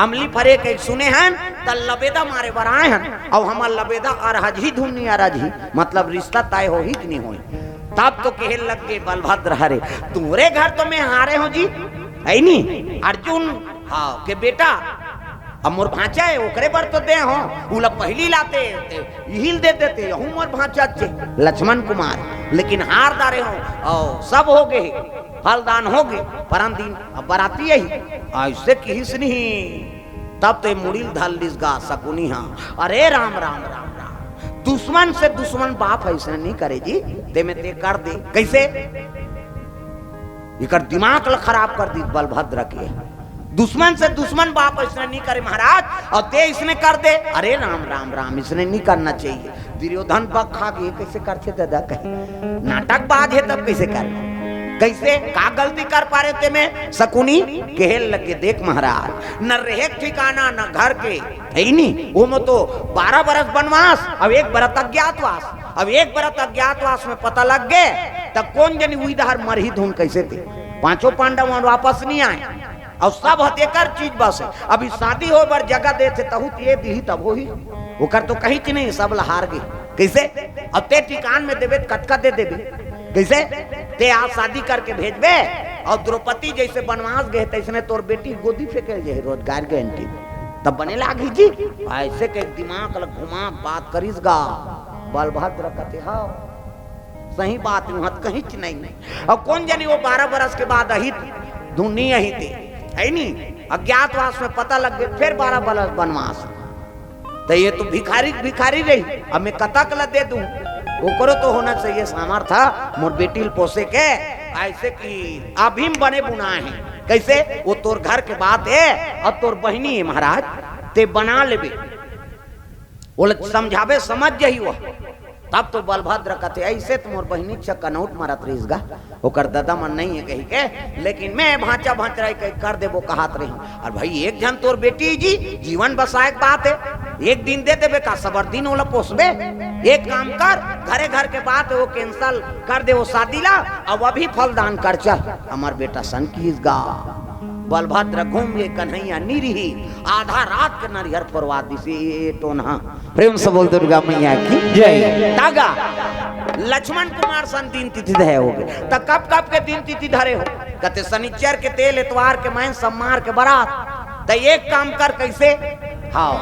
अमली फरे के सुने हैं त लबेदा मारे बराए हैं और हमार लबेदा अरहज ही धुनी अरज ही मतलब रिश्ता तय हो ही कि नहीं हो। तब तो कहे लग गए बलभद्र हरे तुम्हारे घर तो मैं हारे हूँ जी है नी अर्जुन हाँ के बेटा अब मोर भांचा है ओकरे बर तो दे हो उला पहली लाते हिल दे देते हूँ मोर भांचा चे लक्ष्मण कुमार लेकिन हार दारे हो और सब हो गए फलदान हो गए परम दिन अब बराती यही ऐसे किस नहीं तब तो मुड़िल धलिस गा सकुनी हाँ अरे राम राम राम राम दुश्मन से दुश्मन बाप ऐसा नहीं करे जी ते में ते कर दे कैसे इकर दिमाग खराब कर दी बलभद्र के दुश्मन से दुश्मन बाप इसने नहीं करे महाराज और ते इसने कर दे अरे राम राम राम इसने नहीं करना चाहिए दुर्योधन बग खा गए कैसे करते दादा कहीं नाटक बाज है तब कैसे कर कैसे का गलती कर पा रहे थे मैं शकुनी कहल लगे देख महाराज न रहे ठिकाना न घर के है नहीं वो में तो 12 बरस वनवास अब 1 बरस अज्ञातवास अब 1 बरस अज्ञातवास में पता लग गए तब कौन जनी हुई दहर मर ही धुन कैसे थे 5 पांडव वापस नहीं आए और सब हतेकर चीज बस अभी शादी हो बर जगह दे थे तहु ये दी तब हो ही ओकर तो कहीं च नहीं सब हार गए कैसे अब ते ठिकान में देवे कटका दे देवे कैसे ते आप शादी करके भेजबे और द्रौपदी जैसे बनवास गए तैसने तोर बेटी गोदी फेंके जे रोजगार गारंटी तब बने लागी जी ऐसे के दिमाग घुमा बात करिस गा बलभद्र कहते हाँ सही बात हत कहीं च नहीं और कौन जानी वो 12 बरस के बाद अहित धुनी अहित है नहीं अज्ञातवास में पता लग गया फिर 12 बरस वनवास तो ये तो भिखारी भिखारी रही अब मैं कतक ला दे दूं वो करो तो होना चाहिए सामर्थ मोर बेटी पोसे के ऐसे कि अभीम बने बुनाए हैं कैसे वो तोर घर के बात है और तोर बहनी है महाराज ते बना लेबे वो समझावे समझ जही वो तब तो बलभद्र कहते ऐसे तो मोर बहनी कनौट मारत रहीसगा ओकर दादा मन नहीं है कही के लेकिन मैं भांचा भांच रही कही कर देबो कहत रही और भाई एक जन तोर बेटी जी जीवन बसाए बात है एक दिन दे देबे का सबर दिन ओला पोसबे एक काम कर घरे घर के बात वो कैंसल कर दे वो शादी ला अब अभी फलदान कर चल हमार बेटा सन कीसगा बलभद्र घूम ये कन्हैया निरही आधा रात के नरिहर परवा दिसे टोना प्रेम से बोल दुर्गा मैया की जय तागा लक्ष्मण कुमार सन दिन तिथि धरे हो गए त कब कब के दिन तिथि धरे हो कहते शनिचर के तेल इतवार के मैं सम्मार के बारात त एक काम कर कैसे हाँ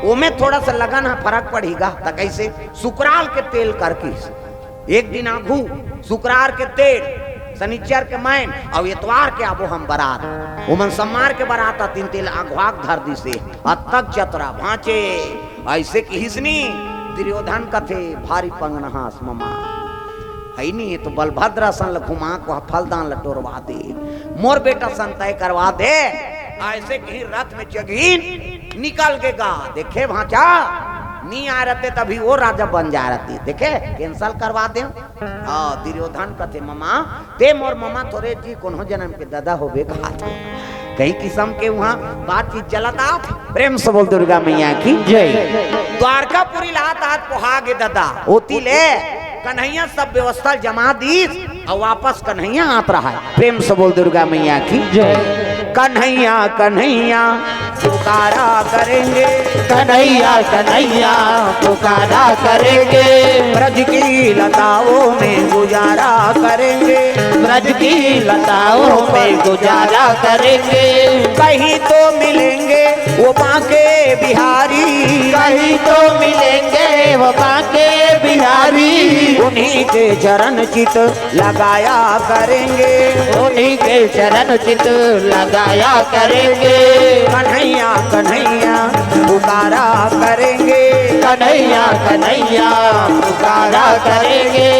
वो में थोड़ा सा लगन है फर्क पड़ेगा त कैसे शुक्राल के तेल करके एक दिन आघू शुक्रार के तेल शनिचर के मैन और इतवार के आबो हम बारात उमन सम्मार के बारात 3 तेल आघवाक धर दी से तक चतरा भांचे ऐसे की हिसनी दुर्योधन कथे भारी पंगनहास ममा है नहीं तो बलभद्र सन घुमा को फलदान लटोरवा दे मोर बेटा सन तय करवा दे ऐसे की रथ में जगीन निकल के गा देखे भांचा नहीं आ रहते तभी वो राजा बन जा रहती देखे कैंसल करवा दे दुर्योधन कहते ममा ते मोर ममा तोरे जी कोनो जन्म के दादा होबे कहा कई किस्म के वहाँ बातचीत चलता प्रेम से बोल दुर्गा मैया की जय द्वारकापुरी लात हाथ पोहागे दादा होती ले कन्हैया सब व्यवस्था जमा दी और वापस कन्हैया आत रहा है प्रेम से बोल दुर्गा मैया की जय कन्हैया कन्हैया पुकारा करेंगे कन्हैया कन्हैया पुकारा करेंगे ब्रज की लताओं में गुजारा करेंगे ब्रज की लताओं में गुजारा करेंगे कहीं तो मिलेंगे वो बांके बिहारी कहीं तो मिलेंगे वो बांके बिहारी उन्हीं के चरण चित लगाया करेंगे उन्हीं के चरण चित लगाया करेंगे कन्हैया कन्हैया पुकारा करेंगे कन्हैया कन्हैया पुकारा करेंगे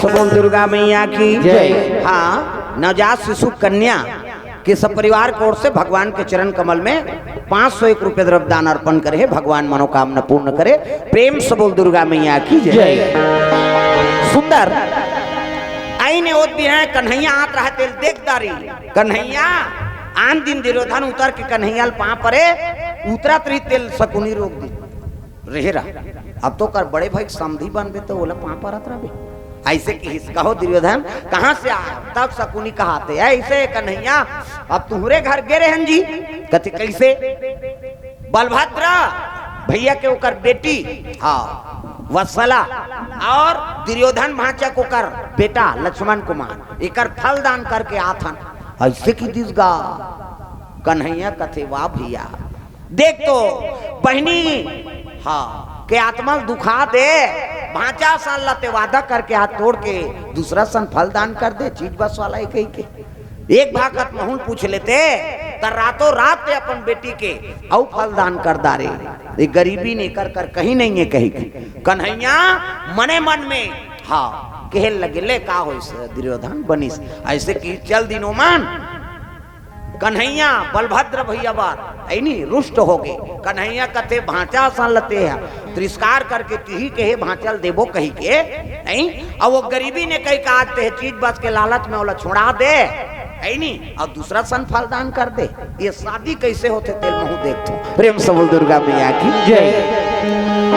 बोल दुर्गा मैया की जय। हाँ नवजात शिशु कन्या के सब परिवार की ओर से भगवान के चरण कमल में 501 रुपये द्रव्य दान अर्पण करे भगवान मनोकामना पूर्ण करे प्रेम से बोल दुर्गा मैया की जय। सुंदर आई ने ओत भी है कन्हैया आत रहा तेल देखदारी कन्हैया आन दिन दुर्योधन उतर के कन्हैया पा परे उतरा तरी तेल शकुनी रोक दी रेहरा अब तो कर बड़े भाई समधी बनबे तो बोला पा परत रहे ऐसे कि कहो दुर्योधन कहाँ से आ तब शकुनी कहाते ऐसे कन्हैया अब तुम्हारे घर गिरे हन जी कथे कैसे बलभद्र भैया के ओकर बेटी हाँ वत्सला और दुर्योधन भांचा को कर बेटा लक्ष्मण कुमार एकर फल दान करके आथन ऐसे की दिसगा कन्हैया कथे वाह भैया देख तो बहनी हाँ के आत्मा दुखा दे भांचा साल लते वादा करके हाथ तोड़ के दूसरा सन फल दान कर दे चीज बस वाला एक ही के एक भागत महूल पूछ लेते तर रातों रात ते अपन बेटी के औ फल दान कर दारे ये गरीबी ने कर कर कहीं नहीं है कहीं कन्हैया मने मन में हाँ कह लगे ले का हो दुर्योधन बनिस ऐसे की चल दिनों मान कन्हैया बलभद्र भैया बार ऐनी रुष्ट हो गए कन्हैया कथे भांचा सन लते हैं तिरस्कार करके तिही कहे भांचल देबो कही के नहीं और वो गरीबी ने कही कहते हैं चीज बस के लालच में ओला छोड़ा दे है नहीं और दूसरा सन फल दान कर दे ये शादी कैसे होते तेल महू देखते प्रेम से बोल दुर्गा मैया की जय।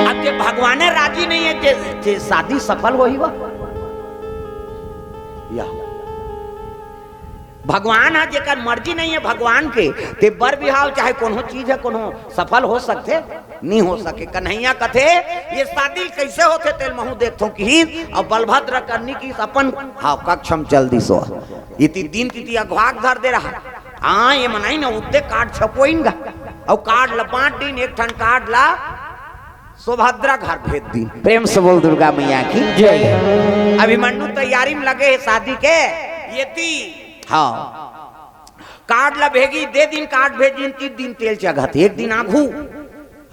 अब जे भगवान राजी नहीं है जे शादी सफल हो ही या भगवान है जेकर मर्जी नहीं है भगवान के ते बर बिहाव चाहे कोनो चीज है कोनो सफल हो सकते नहीं हो सके कन्हैया कथे ये शादी कैसे होते तेल महू देखतो की और बलभद्र करनी की अपन हाँ कक्षम जल्दी सो इति दिन तिथि अघवाक धर दे रहा हाँ ये मनाई ना उद्दे कार्ड छपोइनगा और कार्ड ला 5 दिन एक ठन कार्ड ला सुभद्रा घर भेज दी प्रेम से बोल दुर्गा मैया की जय। अभिमन्यु तैयारी में लगे है शादी के ये ती हाँ कार्ड ला भेगी दे दिन कार्ड भेजी 3 दिन तेल चढ़त एक दिन आघू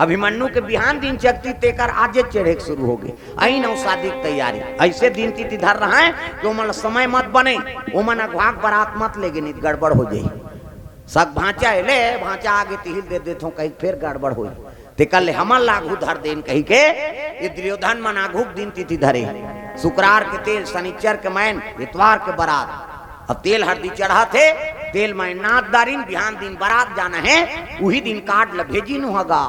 अभिमन्यु के बिहान दिन चकती तेकर आजे चढ़े शुरू हो गए आई न शादी की तैयारी ऐसे दिन तिथि धर रहा है कि ओमन समय मत बने ओमन अघवाक बारात मत लेगे नहीं गड़बड़ हो जाये सब भांचा ले भांचा आगे तिहिल दे देते कहीं फिर गड़बड़ हो ते कल हमन लागू धर देन कही के ये दुर्योधन मन आघू दिन तिथि धरे शुक्रार के तेल शनिचर के मैन इतवार के बारात अब तेल हरदी चढ़ा थे तेल में नाथ दारिन बिहान दिन बारात जाना है वही दिन कार्ड ला भेजी नु होगा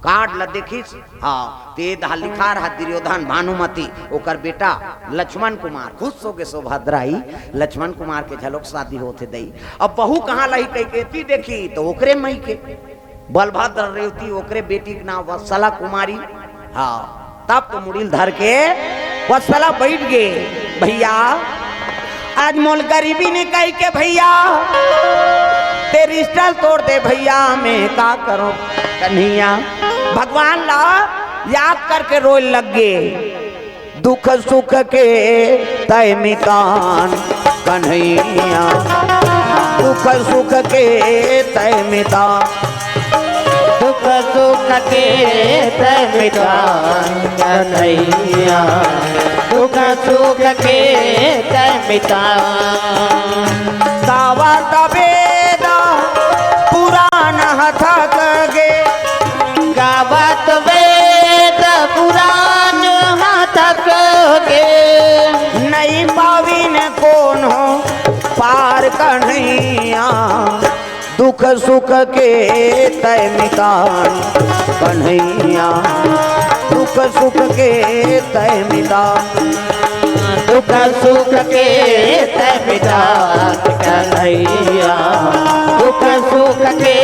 कार्ड ला देखिस हाँ ते दा लिखा रहा दुर्योधन भानुमति ओकर बेटा लक्ष्मण कुमार खुश हो के सुभद्राई लक्ष्मण कुमार के झलोक शादी होते दई अब बहू कहाँ लही कही केती देखी तो ओकरे मई के बलभद्र रेवती ओकरे बेटी के नाम वत्सला कुमारी हाँ तब तो मुड़िल धर के वत्सला बैठ गए भैया आज मोल गरीबी ने कही के भैया तेरी स्टाइल तोड़ दे भैया मैं का करूं कन्हैया भगवान ला याद करके रोए लग गए दुख सुख के तय मितान कन्हैया दुख सुख के तय मितान दुख सुख के तय मितान कन्हैया दुख सुख के तय मितान दावा तबेदा पुराण हथक गे गावत वेद पुराण हाथक गे नहीं पाविन कौन हो पार कन्हैया दुख सुख के तय मितान कन्हैया दुख सुख के तय मितान दुख सुख के तय मितान कन्हैया दुख सुख के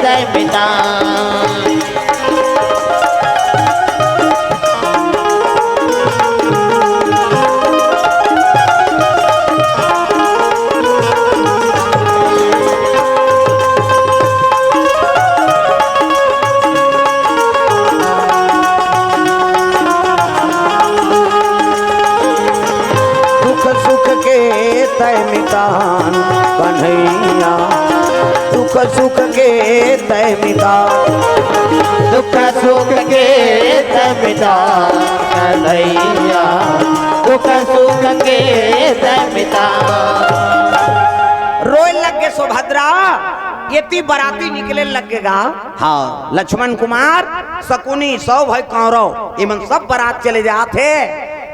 तय मितान तय मितान कन्हैया दुख सुख के तय मितान दुख सुख के तय मितान कन्हैया दुख सुख के तय मितान रोए लग के सुभद्रा ये बराती निकले लगेगा हाँ लक्ष्मण कुमार शकुनी 100 भाई कौरव इमन सब बारात चले जाते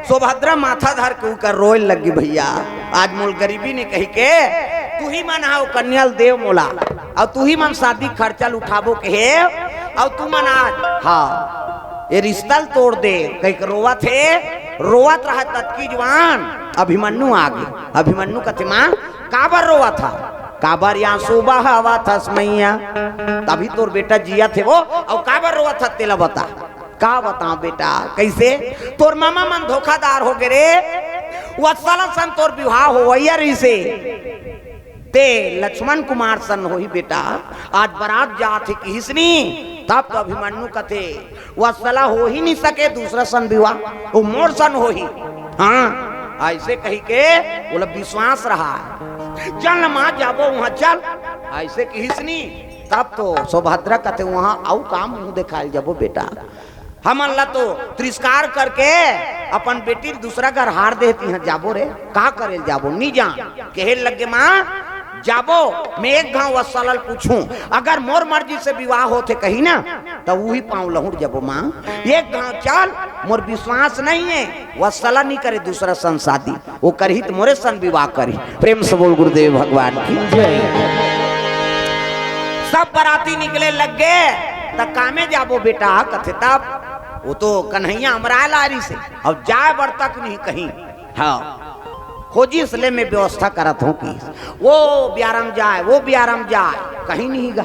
सुभद्रा माथा धर के ऊपर रोए लगी भैया आज मोल गरीबी ने कही के तू ही मन हाउ कन्याल देव मोला और तू ही मन शादी खर्चा उठाबो के है और तू मन आज हाँ ये रिश्ता तोड़ दे कहीं रोवत रहा तत्की जवान अभिमन्यु आगे अभिमन्यु कथे माँ काबर रोवा था काबर यहाँ सुबह हवा था मैया तभी तोर बेटा जिया थे वो और काबर रोवा था तेला बता का बता बेटा कैसे तोर मामा मन धोखादार हो गए रे वत्सला सन तोर विवाह हो रही से ते लक्ष्मण कुमार सन हो ही बेटा आज बारात जात कि हिसनी तब तो अभिमन्यु कथे वत्सला हो ही नहीं सके दूसरा सन विवाह वो मोर सन हो ही हाँ ऐसे कही के बोला विश्वास रहा चल माँ जाबो वहां चल ऐसे की हिसनी तब तो सुभद्रा कथे वहां आउ काम मुंह दिखाल जाबो बेटा हम अल्लाह तो तिरस्कार करके अपन बेटी दूसरा घर हार देती हैं जाबो रे का करे जाबो नहीं जा कहे लगे माँ जाबो मैं एक गांव वत्सलल पूछूं अगर मोर मर्जी से विवाह होते कही ना तो वही पाँव लहुड़ जाबो माँ एक गांव चल मोर विश्वास नहीं है वत्सला नहीं करे दूसरा सन शादी वो करही तो मोरे सन विवाह करी प्रेम से बोल गुरुदेव भगवान की जय। सब बराती निकले लग गए तब कामे जाबो बेटा कथे तब वो तो कन्हैया अमराय लारी से अब जाए बढ़ तक नहीं कहीं हाँ खोजी इसलिए मैं व्यवस्था करत हूँ कि वो ब्यारम जाए कहीं नहीं गा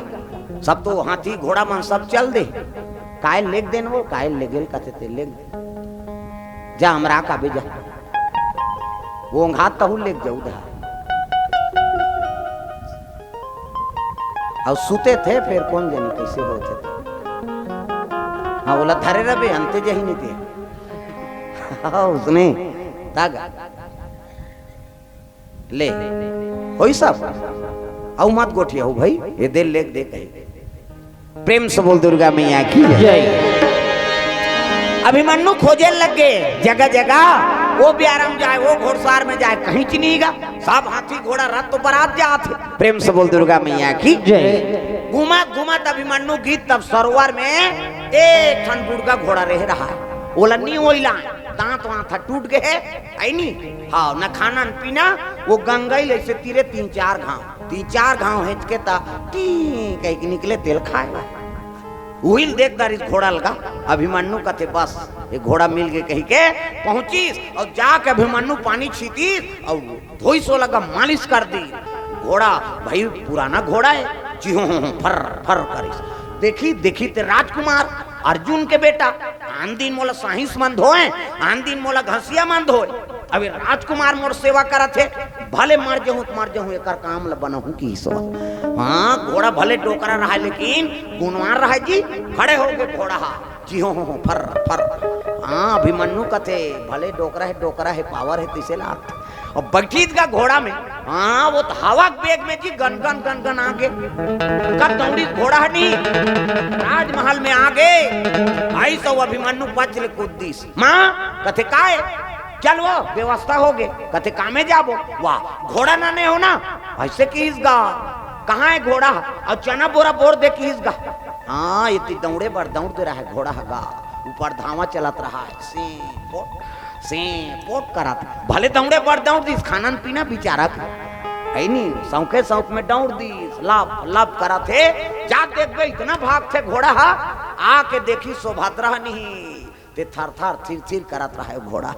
सब तो हाथी घोड़ा मन सब चल दे कायल लेग देन वो कायल ले गेल कथे ते लेग जा हमरा का बेजा वो घात तहु लेग जाऊ धा और सुते थे फिर कौन जाने कैसे होते थे हाँ बोला धरे रबे अंते जही नहीं थे हाँ उसने तागा ले होई सब औ मत गोठिया हो भाई ये दिल लेक दे कही प्रेम से बोल दुर्गा मैया की जय। अभिमन्यु खोजे लगे जगह जगह वो ब्यारम जाए वो घोड़सार में जाए कहीं चिनीगा सब हाथी घोड़ा रथ तो बारात जाते प्रेम से बोल दुर्गा मैया की जय। घुमा घुमा अभिमन्यु गीत तब सरोवर में एक ठन बुढ़गा घोड़ा रह रहा है बोला नहीं ओइला दांत वांत टूट गए है नहीं हाँ न खाना न पीना वो गंगाई ऐसे तीरे तीन चार घाव हेच के ता कहीं के निकले तेल खाएगा वही देख दार इस घोड़ा लगा अभिमन्यु का थे बस ये घोड़ा मिल गए कहीं के पहुंचीस और जाके अभिमन्यु पानी छीतीस और धोई सो लगा मालिश कर दी घोड़ा भाई पुराना घोड़ा है जी हो फर फर करिस देखी ते राजकुमार अर्जुन के बेटा आन दिन मोला साहिस मन धोए आन दिन मोला घसिया मन धोए अभी राजकुमार मोर सेवा करा थे भले मर जाऊं एक काम ल बनहूं की सो हाँ घोड़ा भले डोकरा रहा लेकिन गुणवान रहा जी खड़े हो गए घोड़ा जी हो फर फर हाँ अभिमन्यु का थे भले डोकरा है पावर है तिसे लात और बैठीत का घोड़ा में हाँ वो तो हवा बेग में जी गन गन आगे कब दौड़ी घोड़ा नहीं राजमहल में आगे आई तो अभिमन्यु पचले कुद्दीस माँ कथे काय चल वो व्यवस्था हो गए कथे कामे जाबो वाह घोड़ा ना नहीं हो ना ऐसे किस गा कहाँ है घोड़ा और चना बोरा बोर दे किस गा हाँ इतनी दौड़े बार दौड़ दे रहा है घोड़ा गा ऊपर धावा चलत रहा है से पोट करा था भले दौड़े बढ़ दौड़ दी खाना पीना बेचारा है नहीं सौके में दौड़ दी लाभ करा थे जा देख गए इतना भाग थे घोड़ा आके देखी सुभद्रा नहीं ते थर थिर करत रहा है घोड़ा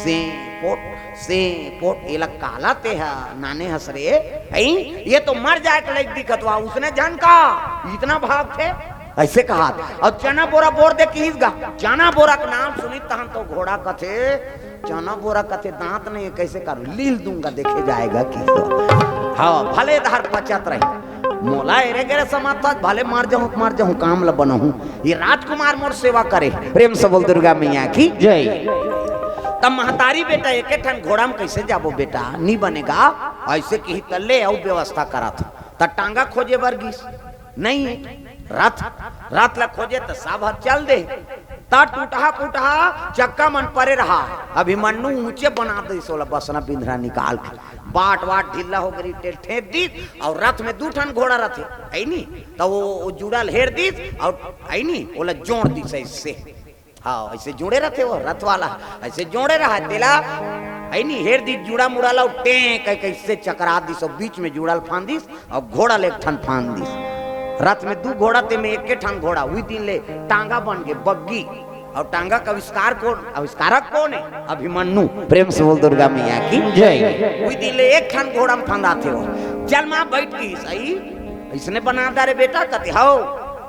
से पोट ये लग काला ते है नाने हसरे ये तो मर जाए तो लाइक दिखत हुआ उसने जान का इतना भाग थे ऐसे कहा और चना बोरा बोर दे किस गा चना बोरा का नाम सुनी तहन तो घोड़ा कथे चना बोरा कथे दांत नहीं कैसे करूं लील दूंगा देखे जाएगा कि तो हाँ भले धार पचत रही मोला एरे गेरे समाता भले मार जाऊं काम ल बनहूं ये राजकुमार मोर सेवा करे प्रेम से बोल दुर्गा मैया की जय। तब महतारी बेटा एक ठन घोड़ा में कैसे जाबो बेटा नहीं बनेगा ऐसे की तल्ले और व्यवस्था करा था त टांगा खोजे वर्गीस नहीं रथ ला खोजे तो सब चल दे ता टूटा चक्का मन परे रहा अभिमन्यु ऊंचे बना दे सोला बसना बिंधरा निकाल के बाट ढीला हो गई ठेक दी और रथ में 2 ठन घोड़ा रथे आई नहीं तो वो जुड़ल हेर दी और आई नहीं बोला जोड़ दी से हाँ ऐसे जोड़े रहते वो रथ वाला ऐसे जोड़े रहा तेला आई नहीं हेर दी जुड़ा मुड़ा ला टें कैसे चकरा दिस और बीच में जुड़ाल फान दिस और घोड़ा ले ठन फान दिस रथ में 2 घोड़ा ते में 1 ठन घोड़ा हुई दिन ले टांगा बन के बग्गी और टांगा का आविष्कारक कौन है अभिमन्यु प्रेम से बोल दुर्गा मैया की जय हुई दिन ले 1 ठन घोड़ा में फंदाते हो चल मां बैठ गई सही इसने बना दा रे बेटा कहते हो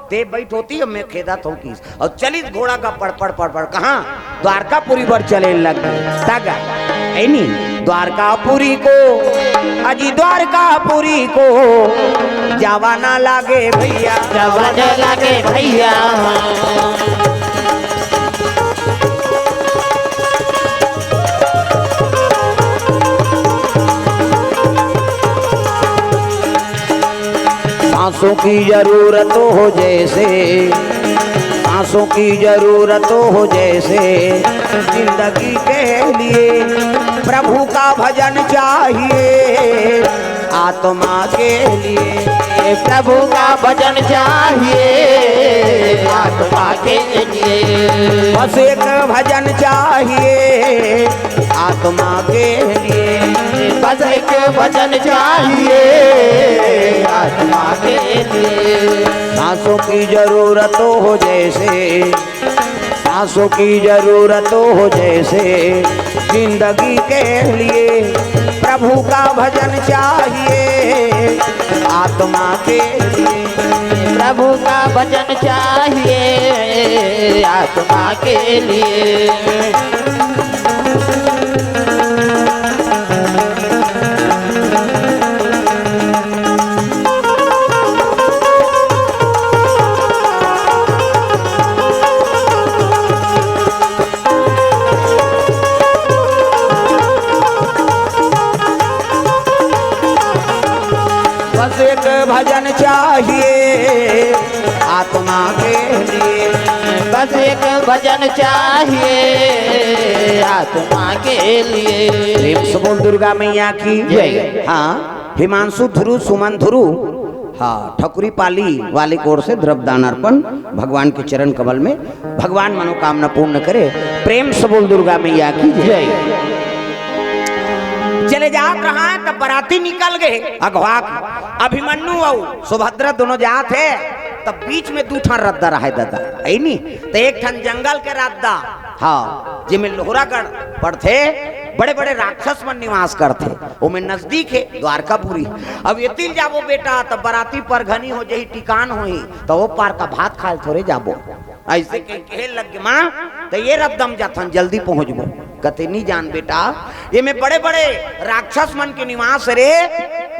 ते बैठ होती है मैं खेदा तो की और चलित घोड़ा का पड़ कहाँ द्वारकापुरी पर चले लग तागा है नी द्वारकापुरी को अजी द्वारकापुरी को जवाना लागे भैया जवाना लागे भैया सांसों की जरूरत हो जैसे सांसों की जरूरत हो जैसे जिंदगी के लिए प्रभु का भजन चाहिए आत्मा के लिए प्रभु का भजन चाहिए आत्मा के लिए बस एक भजन चाहिए आत्मा के लिए बस एक भजन चाहिए आत्मा के लिए सांसों की जरूरत हो जैसे सांसों की जरूरत हो जैसे जिंदगी के लिए प्रभु का भजन चाहिए आत्मा के लिए प्रभु का भजन चाहिए आत्मा के लिए एक भजन चाहिए आत्मा के लिए बस एक भजन चाहिए आत्मा के लिए प्रेम से बोल दुर्गा मैया की जय। हाँ हिमांशु ध्रुव सुमन ध्रुव हाँ ठकुरी पाली वाले कोर से द्रव्यदान अर्पण भगवान के चरण कमल में भगवान मनोकामना पूर्ण करे प्रेम से बोल दुर्गा मैया की जय। चले जात रहा है तब बराती निकल गए अगवा अभिमन्यु और सुभद्रा दोनों जात है तब बीच में 2 ठन रद्दा रहा है दादा है नी तो 1 ठन जंगल के रद्दा हाँ जिसमें लोहरागढ़ पड़ते बड़े बड़े राक्षस मन निवास करते वो में नजदीक है द्वारकापुरी अब ये तिल जाबो बेटा तब बराती पर घनी हो जाही टिकान होही तो वो पार का भात खाए थोड़े जाबो ऐसे कहे लग माँ तो ये रद्दम जाथन जल्दी पहुंचबो कते नहीं जान बेटा ये में बड़े बड़े राक्षस मन के निवास रे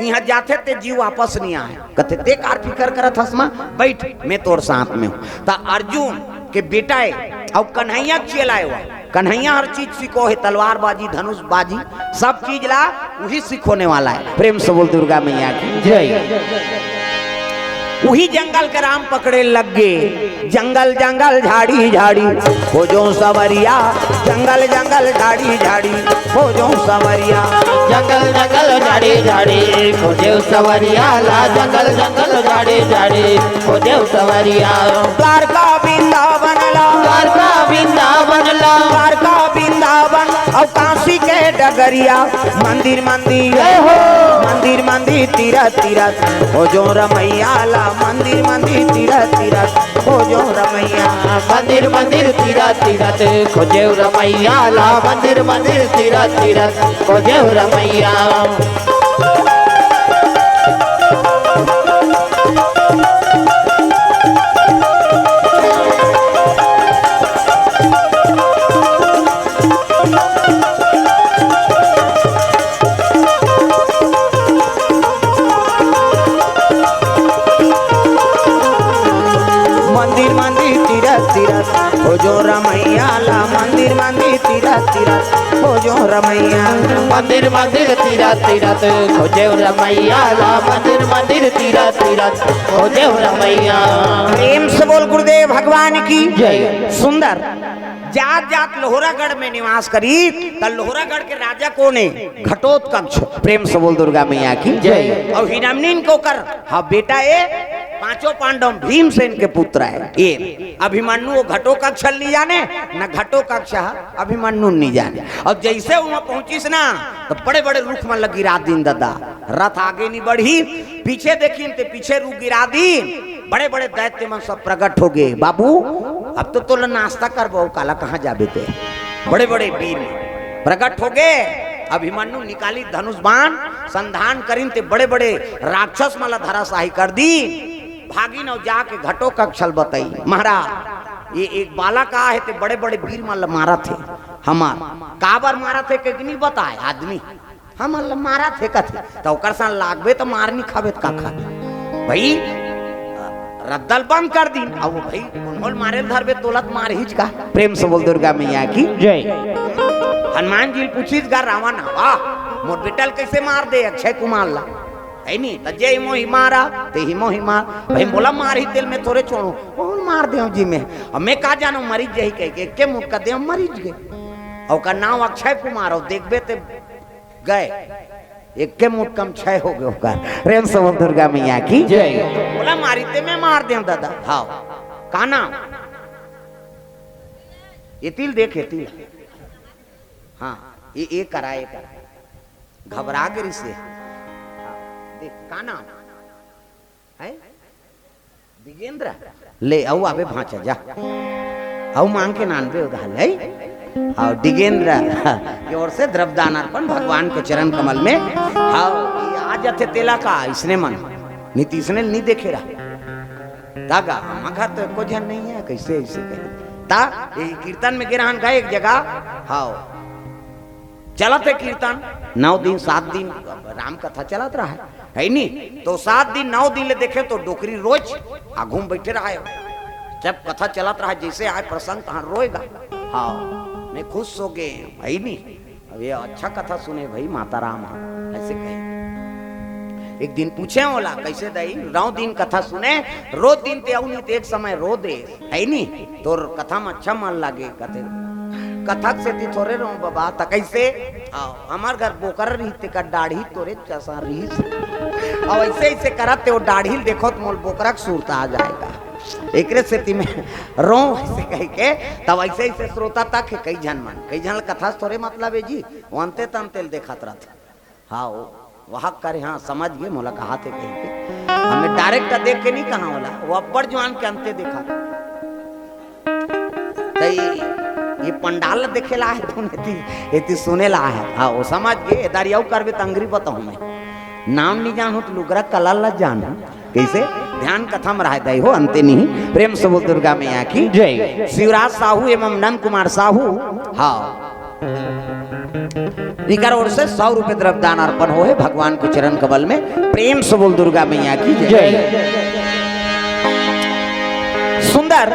यहाँ जाते ते जीव वापस नहीं आए कते ते कार फिकर करत हसमा बैठ मैं तोर साथ में हूँ ता अर्जुन के बेटा है और कन्हैया चलाए हुआ कन्हैया हर चीज सीखो है तलवारबाजी धनुषबाजी सब चीज ला वही सिखोने वाला है प्रेम से बोल दुर्गा मैया की जय। वही जंगल के राम पकड़े लग गए जंगल जंगल झाड़ी झाड़ी हो जो सवरिया जंगल जंगल झाड़ी झाड़ी हो जो सवरिया जंगल जंगल झाड़ी झाड़ी खोजे सवरिया ला जंगल जंगल झाड़ी झाड़ी खोजे सवरिया द्वारका वृंदावन ला द्वारका वृंदावन ला द्वारका वृंदावन और काशी के डगरिया मंदिर मंदिर हो मंदिर मंदिर तीरथ तीरथ हो जो रमैया ला मंदिर मंदिर तीरथ तीरथ हो जो रमैया मंदिर मंदिर तीरथ तीरथ खोजे रमैया ला मंदिर मंदिर तीरथ तीरथ खोजे रमैया मंदिर मंदिर तीरथ तीरथ हो जो रमैया ला मंदिर मंदिर तीरथ तीरथ हो जो रमैया मंदिर मंदिर तीरथ तीरथ खोजे रमैया ला मंदिर मंदिर तीरथ तीरथ खोजे रमैया प्रेम से बोल गुरुदेव भगवान की जय। सुंदर जात जात लोहरागढ़ में निवास करी तब लोहरागढ़ के राजा कौन है घटोत्कच प्रेम से बोल दुर्गा मैया की जय। और हिरण्यन को कर हाँ बेटा ए पांचों पांडव भीमसेन के पुत्र है। ये अभिमन्यु वो घटोत्कच नहीं जाने न घटोत्कच अभिमन्यु नहीं जाने। और जैसे वहां पहुंचीस ना तो बड़े बड़े रुख में लगी रात दिन दादा, रथ आगे नहीं बढ़ी, पीछे देखी ते पीछे रुक गिरा दी। बड़े बड़े दैत्य मन सब प्रकट हो गए। बाबू अब तो तोला नाश्ता कर बहु काला कहाँ जाबे थे। बड़े बड़े वीर प्रकट हो गए। अभिमन्यु निकाली धनुष बाण, संधान करीन ते बड़े बड़े राक्षस माला धराशाही कर दी। भागी न जाके घटोत्कच बताई महाराज ये एक बाला का है ते बड़े बड़े वीर माला मारा थे। हमार काबर मारा थे कि नहीं बताए आदमी, हम मारा थे कथे तो ओकर सन लागबे तो मारनी खाबे का खा भाई रद्दल बंद कर दी। अब भाई कौन मारे धरबे तोलत मार हिच का। प्रेम से बोल दुर्गा मैया की जय। हनुमान जी पूछीस गा रावण वाह मोर बेटल कैसे मार दे अक्षय कुमार ला है नी तजे हिमो ही मारा ते हिमो ही मार भाई बोला मार ही दिल में थोड़े छोड़ो कौन मार दे जी में अब मैं का जानो मरीज जही कह के मुख का दे मरीज गए और का नाम अक्षय कुमार और देखबे ते गए एक के मुठ कम क्षय हो गए होगा। प्रेम से बोल दुर्गा मैया की जय। बोला मारी ते मैं मार दे दादा। हाँ का नाम ये तिल देखे तिल हाँ ये करा घबरा गिरी से देख का नाम है दिगेंद्र ले आओ आवे भांचा जा आओ मांग के नानबे उधार है और दिगेंद्र की ओर से द्रव्यदान अर्पण भगवान के चरण कमल में। हाँ आज थे तेला का इसने मन नीति इसने नहीं देखे रहा दागा मगर तो को ध्यान नहीं है कैसे ऐसे ता कीर्तन में गिरहन गए एक जगह। हाँ चलत है कीर्तन 9 दिन 7 दिन राम कथा चलत रहा है नहीं तो 7 दिन 9 दिन ले देखे तो डोकरी रोज घूम बैठे रहा है। जब कथा चलत रहा जैसे आए प्रसंग कहाँ रोएगा। हाँ मैं खुश हो गए भाई नहीं अब ये अच्छा कथा सुने भाई माता राम ऐसे कहे। एक दिन पूछे बोला कैसे दई 9 दिन कथा सुने रोज दिन ते नहीं तो एक समय रो दे है नहीं तो कथा में अच्छा मन लागे कथे कथक से ती थोड़े रहो बाबा त कैसे हमार घर बोकर रही ते का दाढ़ी तोरे चसा रही और ऐसे ऐसे करत ते वो दाढ़ी देखो तो मोल बोकरक सूरता आ जाएगा एक से में रो ऐसे कह के तब ऐसे ऐसे श्रोता तक कई जन कथा थोड़े मतलब है जी वंते तंते देखा था। हाँ वहाँ करे हाँ समझ गए मोला कहा थे कहीं के हमें डायरेक्ट देख के नहीं कहा बोला वो अब्बर जवान के अंते देखा ये पंडाल देखे ला है तो इतनी सुने ला है। हाँ वो समझ गए दारियाऊ करबे तंगरी बताऊं मैं नाम नहीं जानू तो लुगरा कला ला जानू कैसे ध्यान कथा में रहा हो अंते नहीं। प्रेम से बोल दुर्गा मैया की जय। शिवराज साहू एवं नंद कुमार साहू हाँ इकर ओर से 100 रुपए द्रव्यदान अर्पण हो है भगवान के चरण कमल में। प्रेम से बोल दुर्गा मैया की जय। सुंदर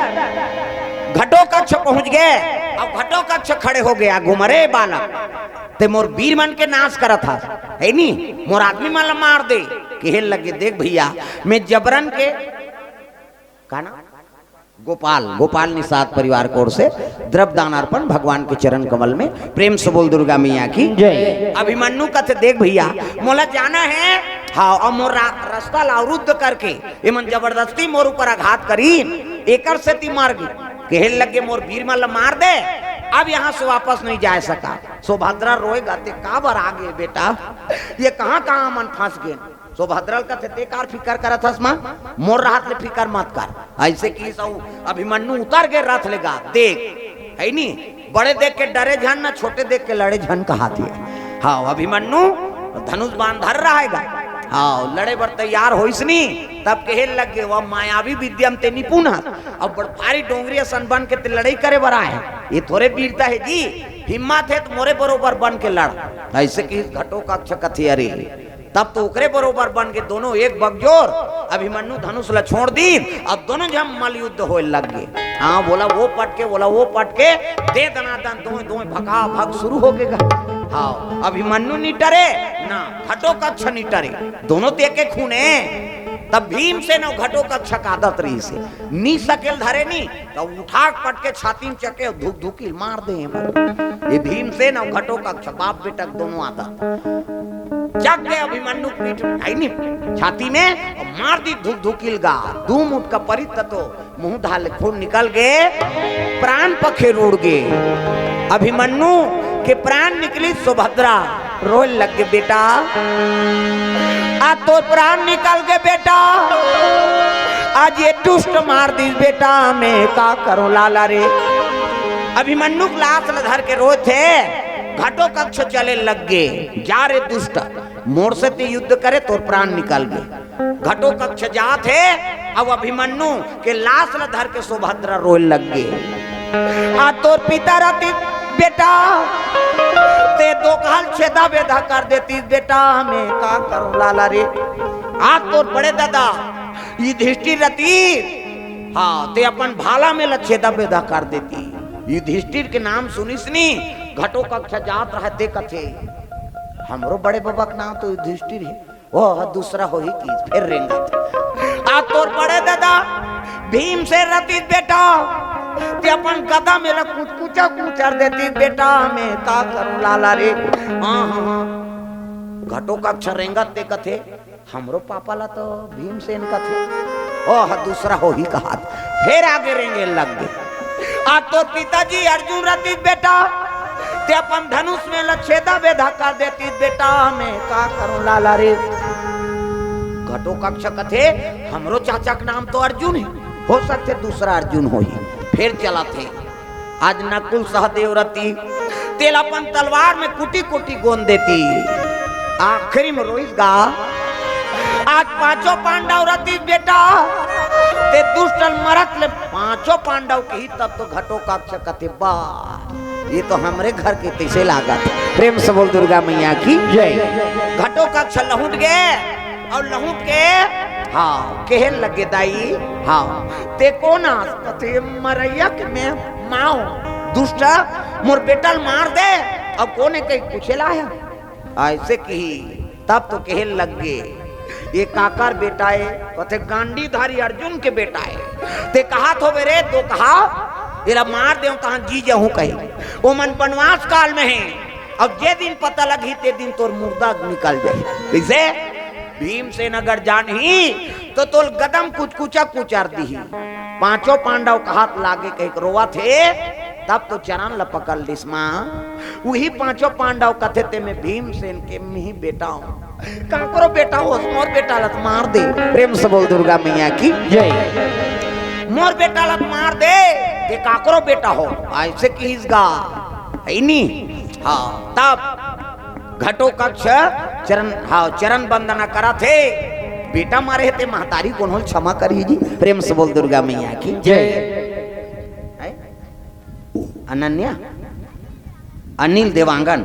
घटोत्कच पहुंच गए। अब घटोत्कच खड़े हो गया घुमरे बालक ते मोर वीर मन के नाश करा था है नी मोर आदमी मन मार दे कहे लगे देख भैया मैं जबरन के काना गोपाल निषाद परिवार की ओर से द्रव्यदान अर्पण भगवान के चरण कमल में। प्रेम से बोल दुर्गा मैया की जय। अभिमन्यु कहते देख भैया मोला जाना है हाँ और मोर रास्ता अवरुद्ध करके एमन जबरदस्ती मोर ऊपर आघात करी एकर से ती मार गई कहे लगे मोर वीर मन मार दे अब यहाँ से वापस नहीं जा सका। सुभद्रा रोएगा ते काबर आ गए बेटा ये कहाँ कहाँ मन फंस गए। सुभद्रा का ते कार फिकर करत हस मां मोर राहत ले फिकर मत कर ऐसे की सब अभिमन्यु उतर के रथ लेगा देख है नी बड़े देख के डरे झन ना छोटे देख के लड़े झन कहा थी। हाँ अभिमन्यु धनुष बाण धर रहेगा हाँ लड़े बर तैयार होइसनी तब कहे लग गए वह मायावी विद्या में ते निपुण है अब बड़ भारी डोंगरी सन बन के ते लड़ाई करे बर आए ये थोड़े वीरता है जी हिम्मत है तो मोरे बरोबर बन के लड़ ऐसे की घटोत्कच कथी अरे तब तो उकरे बरोबर बन के दोनों एक बगजोर अभिमन्यु धनुष ला छोड़ दी अब दोनों जब मल युद्ध हो लग गए। हाँ बोला वो पटके दे दनादन दो भगा भग शुरू हो गएगा। हाँ अभिमन्यु नहीं डरे ना घटोत्कच नहीं डरे दोनों तो एक खूने तब भीम से न घटोत्कच का आदत रही से नी सकेल धरे नी तो उठा पटके छाती में चके धुक धुकी मार दे ये भीम से न घटोत्कच बाप बेटा दोनों आदत जग गए अभिमन्यु पीठ आई नहीं छाती में और मार दी धुक धुकिल गा धूम उठ का परित तो मुंह ढाले खून निकल गए प्राण पखे उड़ गए अभिमन्यु के प्राण निकली सुभद्रा रोए लग गए बेटा आ तो प्राण निकल गए बेटा आज ये दुष्ट मार दी बेटा मैं का करूं लाला रे अभिमन्यु लाश धर के रोए थे घटो कक्ष चले लग गए जा रे दुष्ट मोर से ते युद्ध करे तो प्राण निकल गए घटो कक्ष जा थे अब अभिमन्यु के लाश धर के सुभद्रा रोए लग गए आ तोर पिता रहती बेटा ते दो काल छेदा बेदा कर देती बेटा मैं का करूं लाला रे आ तोर बड़े दादा युधिष्ठिर रहती हाँ ते अपन भाला में लछेदा बेदा कर देती युधिष्ठिर के नाम सुनिसनी घटो कक्ष जात रहते कथे हमरो बड़े बाबा का नाम तो युधिष्ठिर है वह दूसरा हो ही की फिर रेंगा आ तोर बड़े दादा भीम से रहती बेटा ते अपन गदा में कुचा कुचर देती बेटा मैं का करूं लाला रे हाँ घटो कक्ष रेंगत ते कथे हमरो पापा ला तो भीमसेन कथे ओह दूसरा हो ही कहा फिर आगे रेंगे लग गए आ तो पिताजी अर्जुन रहती बेटा ते अपन धनुष में लछेदा बेधा कर देती बेटा मैं का करूं लाला रे घटो कक्ष कथे हमरो चाचा का नाम तो अर्जुन है हो सकते दूसरा अर्जुन हो ही फिर चला थे आज नकुल सहदेव रहती तेल अपन तलवार में कुटी कुटी गोंद देती आखिरी में रोइस गा आज पांचों पांडव रहती बेटा ते दुष्टल मरत ले पांचों पांडव के ही तब तो घटो कक्ष कथे बा ये तो हमरे घर के तैसे लागत प्रेम से बोल दुर्गा मैया की जय घटो कक्ष लहुट गए और लहुट के हाँ केहन लगे दाई हाँ ते कोना कथे मरैया के में माओ दुष्ट मोर बेटल मार दे अब कोने कहीं पूछेला है ऐसे की तब तो केहन लग गए ये काकर बेटा है कथे गांडीधारी अर्जुन के बेटा है ते कहा तो मेरे तो कहा तेरा मार दे कहा जी जाऊं कहे वो मन वनवास काल में है अब जे दिन पता लगी ते दिन तोर मुर्दा निकल जाए कैसे भीमसेन अगर जान ही तो तोल गदम कुछ कुचा कुचार दी पांचों पांडव का हाथ लागे कहीं रोवा थे तब तो चरण लपकल दिस्मा वही पांचों पांडव कथे ते में भीमसेन के ही बेटा हूं काकरो बेटा हो मोर बेटा लत मार दे प्रेम से बोल दुर्गा मैया की जय मोर बेटा लत मार दे ये काकरो बेटा हो ऐसे कीसगा है नी हाँ तब घटो कक्ष चरण हाँ चरण वंदना करा थे बेटा मारे थे महतारी कौन क्षमा करिए जी प्रेम से बोल दुर्गा मैया की जय अनन्या अनिल देवांगन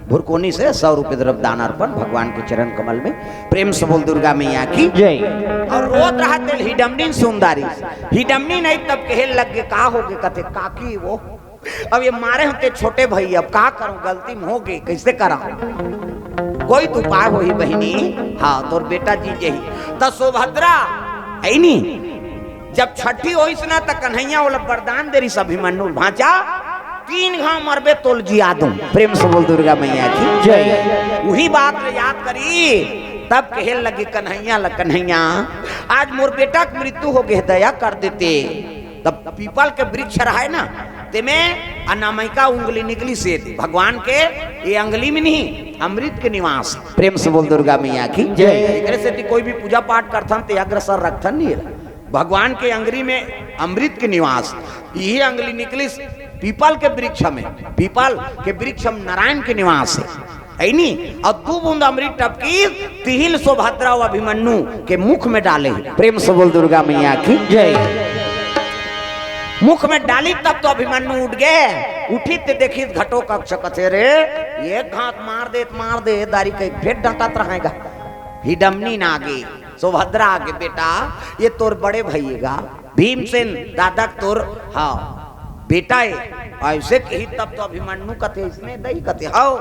भुरकोनी से 100 रुपए द्रव्य दान अर्पण भगवान के चरण कमल में प्रेम से बोल दुर्गा मैया की जय और रोत रहा थे हिडमनी सुंदरी हिडमनी नहीं तब कहे लग गए का हो गए कथे काकी वो अब ये मारे होते छोटे भाई अब का करूं गलती में हो गई कैसे करा कोई तो उपाय हो ही बहनी हाँ तोर बेटा जी यही तो सुभद्रा है नी जब छठी हो ना तो कन्हैया वाला वरदान दे रही अभिमन्यु भांचा 3 घाव मरबे तोल जिया दूं प्रेम से बोल दुर्गा मैया की जय वही बात याद करी तब कहे लगे कन्हैया आज मोर बेटा की मृत्यु हो गए दया कर देते तब पीपल के वृक्ष रहा है ना ते में अनामिका उंगली निकली से भगवान के ये अंगली में नहीं अमृत के निवास प्रेम से बोल दुर्गा मैया की जय से कोई भी पूजा पाठ करथन ते अग्रसर रखथन नहीं भगवान के अंगली में अमृत के निवास यही अंगली निकली पीपल के वृक्ष में पीपल के वृक्ष में नारायण के निवास है नी और 2 बूंद अमृत टपकी तिहिल सुभद्रा और अभिमन्यु के मुख में डाले प्रेम से बोल दुर्गा मैया की जय मुख में डाली तब तो अभिमन्यु उठ गए उठी ते देखी घटो कक्ष कथे रे ये घात मार दे दारी के फिर डटत रहेगा हिडमनी ना आगे सुभद्रा आगे बेटा ये तोर बड़े भैया भीमसेन दादा तोर हाँ बेटा है ऐसे कही तब तो अभिमन्यु कथे इसने दही कथे हाओ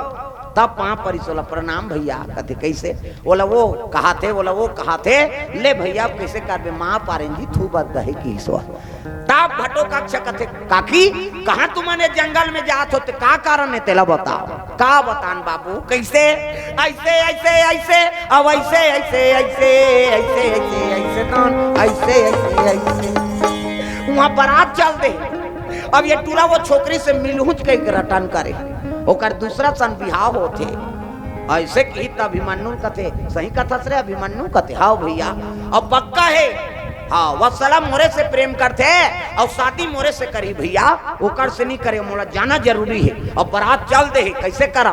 तब पाँव परिसोला प्रणाम भैया। कहते कैसे? बोला वो कहा थे, बोला वो कहा थे, ले भैया कैसे कर माँ पारेंगी थू बात दही की सो। तब घटो कक्ष कहते काकी कहाँ तुमने जंगल में जात होते, का कारण है तेला बताओ। का बतान बाबू कैसे? ऐसे ऐसे ऐसे अब ऐसे ऐसे ऐसे ऐसे ऐसे ऐसे कौन ऐसे ऐसे ऐसे वहाँ बारात चल दे। अब ये टूला वो छोकरी से मिलहुच के रटन करे, ओकर दूसरा सन बिहाव होते। ऐसे की त अभिमन्यु कथे सही कथा से अभिमन्यु कथे हाँ भैया अब पक्का है। हाँ वत्सला मोरे से प्रेम करते और शादी मोरे से करी भैया, ओकर से नहीं करे, मोला जाना जरूरी है। अब बारात चल दे कैसे करा,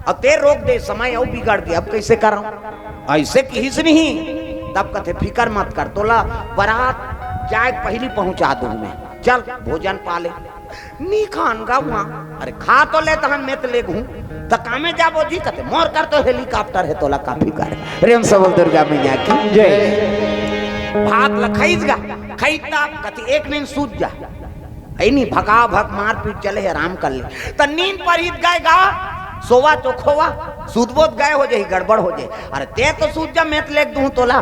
अब ते रोक दे समय और बिगड़ गया, अब कैसे करा? ऐसे किस नहीं। तब कथे फिकर मत कर, तोला बारात जाए पहली पहुंचा दूं मैं, चल भोजन पाले नी खान का वहाँ। अरे खा तो ले तहन मैं तो ले घूं तो कामे जाबो जी कहते मोर कर तो हेलीकॉप्टर है तोला काफी कर। प्रेम से बोल दुर्गा मैया की जय। भात लखाईज गा खईता कहते एक नींद सूझ जा ऐ नहीं भगा भग मार पीट चले आराम कर ले तो नींद पर हित गए गा सोवा तो खोवा सूदबोध गए हो जाए गड़बड़ हो जाए। अरे ते तो सूझ जा मैं तो ले दूं तोला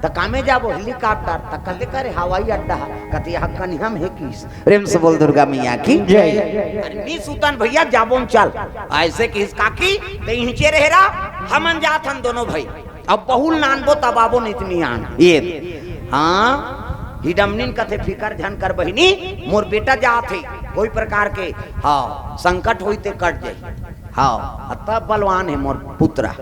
तो कामे जाबो हेलीकॉप्टर तो कल करे हवाई अड्डा कहते यहाँ कन्हम है किस। प्रेम से बोल दुर्गा मैया की जय। अरे नी सुतन भैया जाबो चल ऐसे किस काकी तो हिंचे रह रहा हमन जात हम दोनों भाई अब बहुल नानबो तबाबो नितनी आन ये हाँ हिडमनिन कथे फिकर झन कर बहिनी मोर बेटा जात है कोई प्रकार के हाँ संकट होई ते कट जाए। हाँ तब बलवान है मोर पुत्रा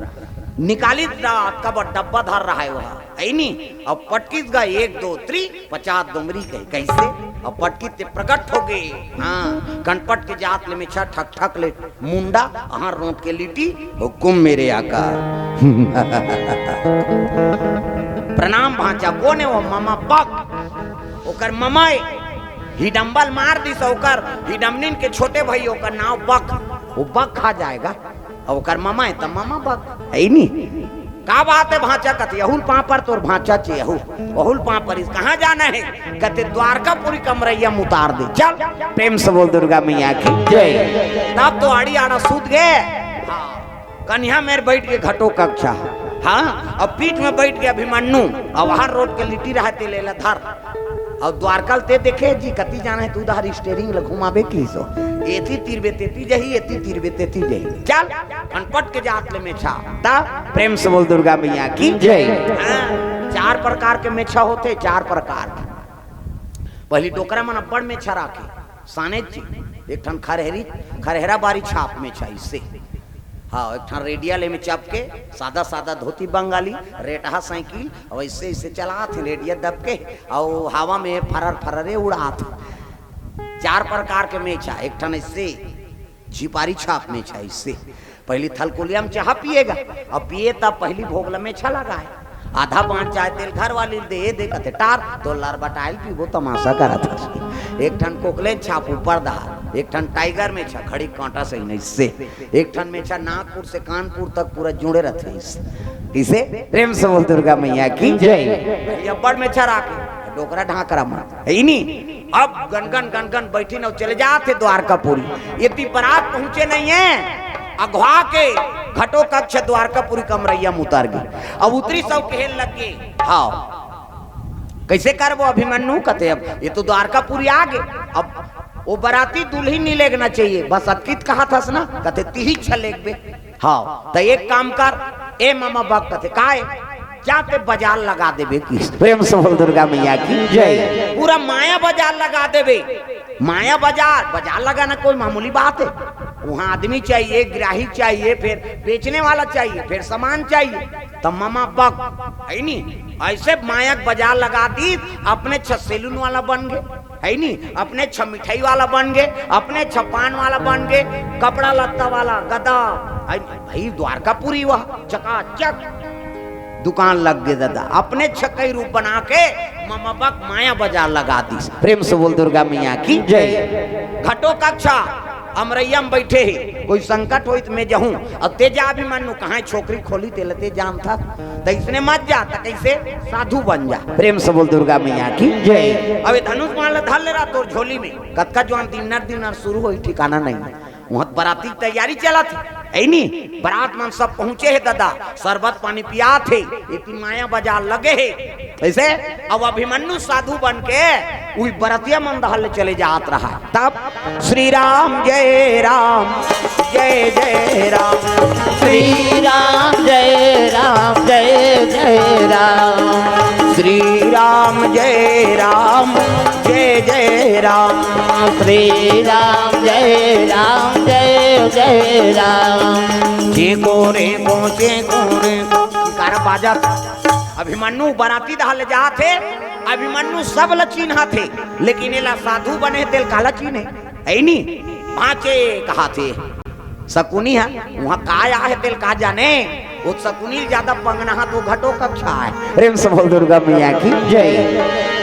निकाली रात का डब्बा धर रहा है वह ऐनी अब पटकीस गए 1 2 3 50 दुमरी गई कैसे अब पटकी ते प्रकट हो गए। हाँ कनपट के जात ले मिछा ठक ठक ले मुंडा अहां रोट के लिटी हुकुम मेरे आका। प्रणाम भांचा कोने वो मामा बक ओकर ममा हिडम्बल मार दी सौकर हिडमनिन के छोटे भाई ओकर नाव बक वो बक खा जाएगा और कर मामा है तब मामा बक है नहीं। का बात है भांचा कहते अहुल पापर तोर भांचा चे अहुल पापर इस कहाँ जाना है कहते द्वारकापुरी कमरैया उतार दे चल। प्रेम से बोल दुर्गा मैया की जय। तब तो आड़ी आना सूत गए। कन्या मेरे बैठ के घटो कक्षा हाँ अब पीठ में बैठ के अभिमन्यु और वहां रोड के लिट्टी रहते ले धर और द्वारका ते देखे जी कति जाना है तू उधर स्टेरिंग ल घुमाबे की सो एथी तीरबे तेती जही एती तीरबे तेती जही चल अनपट के जात ले मेछा ता। प्रेम से बोल दुर्गा मैया की जय। 4 प्रकार के मेछा होते 4 प्रकार के। पहली टोकरा मन अब्बड़ मेछा राखे साने जी एक ठन खरहरा बारी छाप मेछा इससे हाँ एक ठन रेडिया ले में चप के सादा सादा धोती बंगाली रेटहा साइकिल और इससे इससे चला थे रेडिया दब के और हवा में फरर फररे उड़ा थे। 4 प्रकार के मेछा एक ठन इससे झिपारी छाप मेछा इससे पहली थलकुलिया में चाह पिएगा और पिए तब पहली भोगला मेछा लगा है आधा 5 चाय तेल घर वाली दे कहते टार तो लर बटाइल पीबो तमाशा करा था। एक ठन कोकले छाप ऊपर दहार एक ठन टाइगर में छा खड़ी कांटा सही नहीं इससे एक ठन में छा नागपुर से कानपुर तक पूरा जुड़े रहते इसे। प्रेम से बोल दुर्गा मैया की जय। अब्बड़ में छा राखे डोकरा ढाकरा मत है नहीं। अब गनगन गनगन बैठी न चले जाते द्वारकापुरी ये बारात पहुंचे नहीं है अगवा के घटो कक्ष द्वारकापुरी कमरैया उतार गई अब उतरी सब खेल लग गए। हाँ कैसे कर वो अभिमन्यु कहते अब ये तो द्वारकापुरी आ गए अब वो बराती दुल्ही नहीं लेगना चाहिए बस अतकित कहा था ना कहते ती छलेग बे। हाँ तो एक काम कर ए मामा बक कहते काहे जाते बाजार लगा देबे किस। प्रेम से बोल दुर्गा मैया की जय। पूरा माया बाजार लगा देबे माया बाजार लगाना कोई मामूली बात है वहाँ आदमी चाहिए ग्राहक चाहिए फिर बेचने वाला चाहिए फिर सामान चाहिए तब मामा बक है नहीं ऐसे माया बाजार लगा दी अपने सैलून वाला बन गए है नहीं अपने मिठाई वाला बन गए अपने पान वाला बन गए कपड़ा लत्ता वाला गदा भाई द्वारकापुरी वह चकाचक दुकान लग गए दादा अपने छकई रूप बना के मामा बक माया बाजार लगा दी। प्रेम से बोल दुर्गा मैया की जय। घटो कक्षा अमरैया में बैठे ही कोई संकट हो मैं जाऊं अब तेजा अभिमन्यु कहाँ छोकरी खोली तेलते जान था तो इसने मत जा तो कैसे साधु बन जा। प्रेम से बोल दुर्गा मैया की जय। अब धनुष मान धर ले रहा तो झोली में कतका जो दिनर शुरू हो ठिकाना नहीं वहाँ बराती की तैयारी चला थी ऐनी बारात मन सब पहुंचे है दादा शरबत पानी पिया थे इतनी माया बाजार लगे है ऐसे अब अभिमन्यु साधु बन के वही बरातिया मन दहल चले जात रहा है तब श्री राम जय जय राम श्री राम जय राम जय जय राम श्री राम जय जय राम श्री राम जय जय राम चे कोरे कार बाजा अभिमन्यु बराती दहल जा थे अभिमन्यु सब ल चिन्हा थे लेकिन एला साधु बने तेल काला चिन्हे ऐनी पांचे कहा थे शकुनी है वहाँ का आया है तेल का जाने वो शकुनी ज्यादा पंगना तो घटो कक्षा है प्रेम से बोल दुर्गा मैया की जय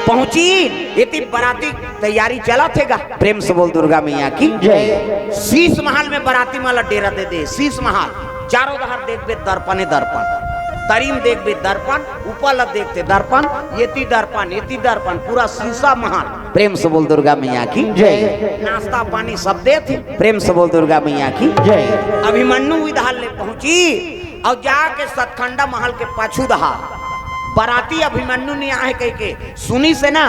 पहुंची इतनी बराती तैयारी चला थेगा प्रेम से बोल दुर्गा मैया की जय शीश महल में बराती माला डेरा दे शीश महल चारों बाहर देखबे दर्पण तरीम देखबे दर्पण ऊपर देखते दर्पण येती दर्पण पूरा शीशा महल प्रेम से बोल दुर्गा मैया की जय नाश्ता पानी सब दे थे प्रेम से बोल दुर्गा मैया की जय अभिमन्यु विधान ले पहुंची और जाके सतखंडा महल के पाछू दहा बराती अभिमन्यु ने आए कह के सुनी से ना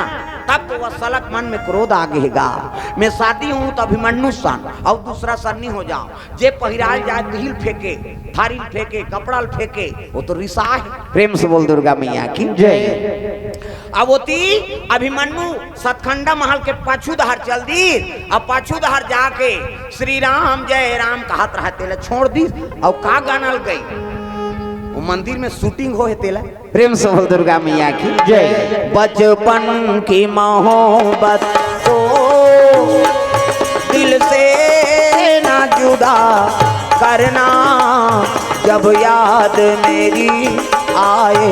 तब तो वह सलक मन में क्रोध आ गएगा मैं शादी हूं तो अभिमन्यु सन और दूसरा सन्नी हो जाओ जे पहिराल जाए दिल फेंके थारी फेंके कपड़ा फेंके वो तो रिसा है प्रेम से बोल दुर्गा मैया की जय अब होती अभिमन्यु सतखंडा महल के पाछू दहर चल दी अब पाछू दहर जाके श्री राम जय राम कहत रहा तेला छोड़ दी और का गानल गई वो मंदिर में शूटिंग हो है तेला प्रेम से बोल दुर्गा मैया की जय बचपन की मोहब्बत को दिल से ना जुदा करना जब याद मेरी आए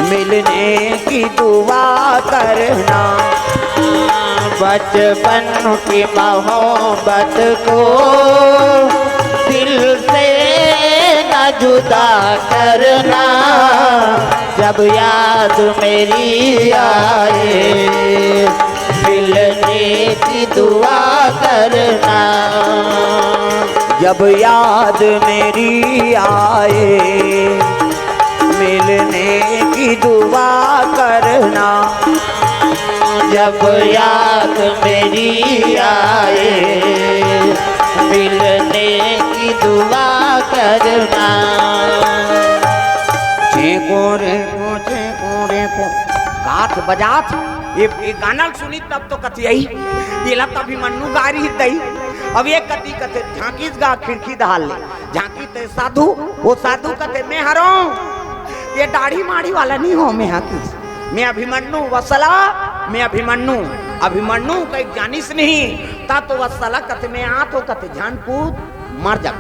मिलने की दुआ करना बचपन की मोहब्बत को दिल से न जुदा करना जब याद मेरी आए मिलने की दुआ करना जब याद मेरी आए मिलने की दुआ करना जब याद मेरी आए मिलने की दुआ करना काठ बजात ये गाना सुनी तब तो कथी आई ये तभी मन्नू गारी दई अब ये कथी कथे झांकीस गा खिड़की दहाल ले झांकी ते साधु वो साधु कथे मैं हरो ये दाढ़ी माड़ी वाला नहीं हो मैं हाकिस मैं अभिमन्यु वसला मैं अभिमन्यु कहीं जानिस नहीं ता तो वसला कथे मैं आ तो कथे जान कूद मर जा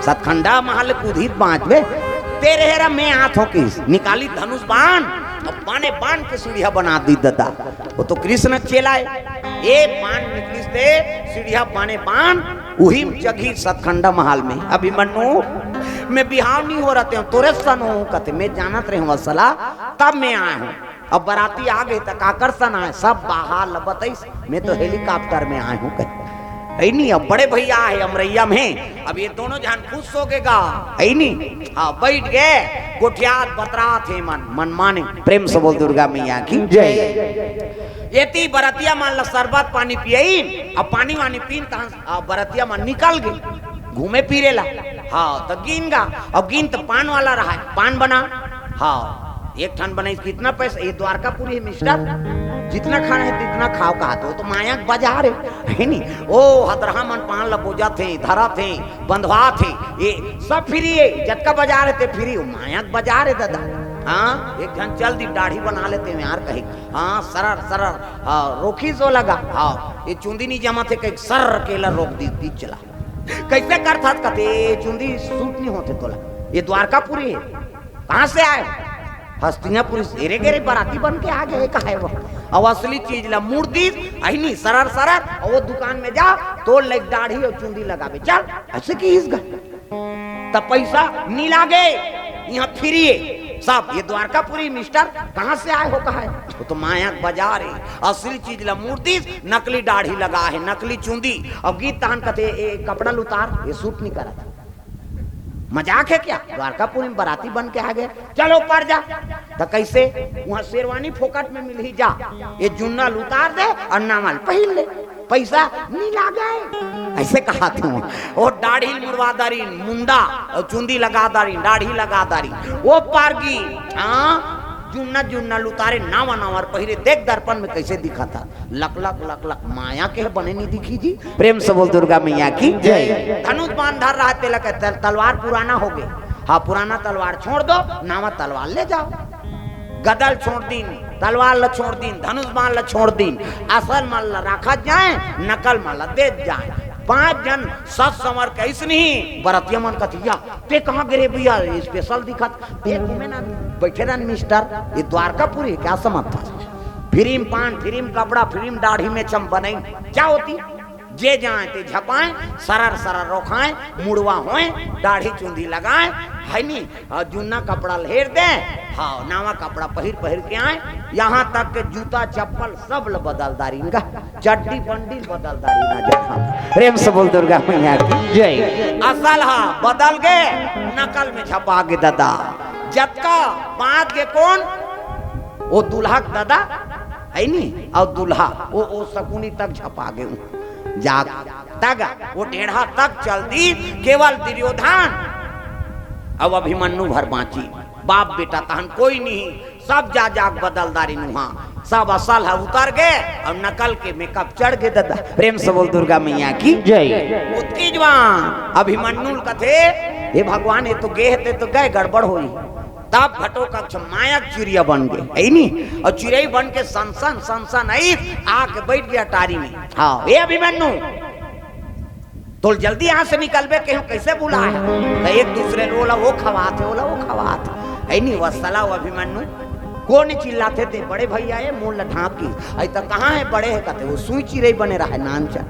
सतखंडा महल कूदित बाँचबे तेरे हेरा मैं आथ हो किस निकाली धनुष बाण और बाने बाण के सीढ़िया बना दी दादा वो तो कृष्ण चेला ये बाण निकली से सीढ़िया बाने बाण वही जगही सतखंडा महल में अभिमन्यु मैं बिहाव नहीं हो रहते हूँ तोरे सन हूँ कहते मैं जानत रहे हूँ वसला तब मैं आया हूँ अब बराती आ गई तक आकर्षण आए सब बाहर बतईस मैं तो हेलीकॉप्टर में आया हूँ कहते नहीं अब बड़े भैया है अमरैया में अब ये दोनों जान खुश हो गएगा नहीं हाँ बैठ गए कोठियात बतरा थे मन माने प्रेम से बोल दुर्गा मैया की जय ये ती बरतिया मान ला शरबत पानी पियई अब पानी वानी पीन तहां बरतिया मान निकल गई घूमे फिरे ला हाँ तो गिन गा अब गिन तो पान वाला रहा है पान बना हाँ एक ठन बनाई कितना पैसा ये द्वारकापुरी है मिस्टर जितना खाना है तितना खाओ कहा तो माया बाजार है नहीं ओ हतरहा मन पान लबोजा थे धरा थे बंधवा थे ये सब फ्री है जटका बाजार है फ्री माया बाजार है दादा हाँ एक जन चल दी दाढ़ी बना लेते हैं यार कहीं हाँ सरर हाँ रोकी जो लगा हाँ ये चुंदी नहीं जमा थे कहीं सर केला रोक दी चला कैसे कर था कहते चुंदी सूट नहीं होते तोला ये द्वारकापुरी है कहाँ से आए हस्तिनापुरी एरे गेरे बराती बन के आ गए कहा है वो अब असली चीज ला मूर्ति नहीं सरर और वो दुकान में जा तो लेक दाढ़ी और चुंदी लगावे चल ऐसे की इस तब पैसा नहीं लागे यहाँ फ्री सब ये द्वारकापुरी मिस्टर कहाँ से आए हो कहा है? वो तो माया बाजार है, असली चीज ला मूर्ति, नकली दाढ़ी लगा है, नकली चूंदी और गीत तहन कहते कपड़ा उतार, ये सूट नहीं करा था। मजाक है क्या? द्वारकापुरी में बाराती बन के आ गए, चलो ऊपर जा। तो कैसे? वहां शेरवानी फोकट में मिल ही जा, ये जुन्ना उतार दे और नामल पहन ले, पैसा नहीं लागे। ऐसे कहा था और दाढ़ी मुड़वादारी, मुंडा और चुंदी लगादारी, दाढ़ी लगादारी, वो पारगी हाँ जुन्ना जुन्ना लुतारे नावा नावर पहिरे, देख दर्पण में कैसे दिखा था, लक लक लक लक माया के बने नहीं दिखी जी। प्रेम से बोल दुर्गा मैया की जय। धनुष बांध धर रहा तिलक, तलवार पुराना हो गए, हाँ पुराना तलवार छोड़ दो, नावा तलवार ले जाओ, गदल छोड़ दीन, तलवार ला छोड़ दीन, धनुष बाण ला छोड़ दीन, असल माल ला रखा जाए, नकल माल ला दे जाए। 5 जन सच समर कैसे नहीं बरतिया मन कथिया ते कहाँ गिरे भैया, स्पेशल दिखत ते घूमे ना बैठे रन मिस्टर, ये द्वारकापुरी क्या समझ था? फिरिम पान, फिरिम कपड़ा, फिरिम दाढ़ी में चम बनाई क्या होती? जे जाए ते झपाए, सरर सरर रोखाए, मुड़वा होए, दाढ़ी चुंदी लगाए, है नी, और जुन्ना कपड़ा लहेर दे, हाँ नावा कपड़ा पहिर पहिर के आए, यहाँ तक के जूता चप्पल सब ल बदलदारी इनका, चड्डी बंडी बदलदारी ना जहाँ। प्रेम से बोल दुर्गा मैया की जय। असल हा बदल गए, नकल में छपा के दादा, जबका बात के कौन? वो दुल्हा दादा है नी, और दुल्हा वो शकुनी तक छपा गए, जाग तक वो टेढ़ा तक चल दी, केवल दुर्योधन अब अभिमन्यु भर बाँची, बाप बेटा तहन कोई नहीं, सब जा जाग बदलदारी नुहा, सब असल है उतर गए और नकल के मेकअप चढ़ गए दादा। प्रेम से बोल दुर्गा मैया की जय। उत्की जवान अभिमन्यु कथे हे भगवान, ये तो गे थे तो गए गड़बड़ हुई, तब घटोत्कच मायक चिड़िया बन गए, नहीं और चिड़ई बन के सनसन सनसन आई आके बैठ गया टारी में। हाँ ये अभिमन्यु तो जल्दी यहाँ से निकलबे के कैसे बुला है? तो एक दूसरे बोला वो खवाते, बोला वो खवाते, नहीं वसला वो अभिमन्यु को नहीं चिल्लाते थे, बड़े भैया ये मुंह लठाक की आई तो कहाँ है बड़े है कहते, वो सुई चिड़ई बने रहा है नानचा,